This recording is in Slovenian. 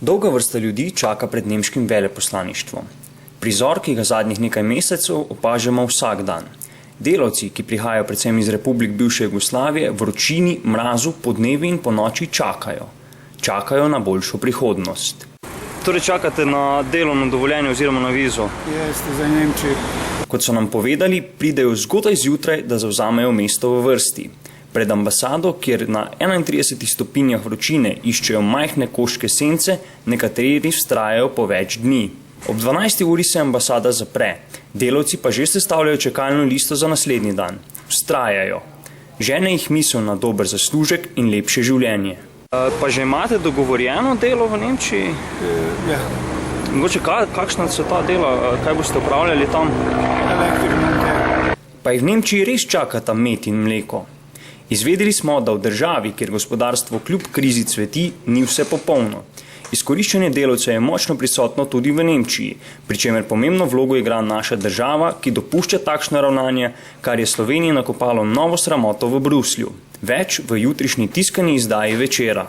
Dolga vrsta ljudi čaka pred nemškim veleposlaništvom. Prizor, ki ga zadnjih nekaj mesecev opažamo vsak dan. Delavci, ki prihajajo predvsem iz republik bivše Jugoslavije, v vročini, mrazu, podnevi in ponoči čakajo. Čakajo na boljšo prihodnost. Torej čakate na delovno dovoljenje oziroma na vizo? Jeste za Nemčijo. Kot so nam povedali, pridejo zgodaj zjutraj, da zavzamejo mesto v vrsti. Pred ambasado, kjer na 31 stopinjah vročine iščejo majhne koščke sence, nekateri vztrajajo po več dni. Ob 12. uri se ambasada zapre, delavci pa že sestavljajo čakalno listo za naslednji dan. Vztrajajo. Žene jih misel na dober zaslužek in lepše življenje. Pa že imate dogovorjeno delo v Nemčiji? Ja. Mogoče kakšna so ta dela, kaj boste upravljali tam? Elektromonter. Pa jih v Nemčiji res čakata med in mleko. Izvedeli smo, da v državi, kjer gospodarstvo kljub krizi cveti, ni vse popolno. Izkoriščanje delavcev je močno prisotno tudi v Nemčiji, pri čemer pomembno vlogo igra naša država, ki dopušča takšno ravnanje, kar je Sloveniji nakopalo novo sramoto v Bruslju. Več v jutrišnji tiskani izdaji Večera.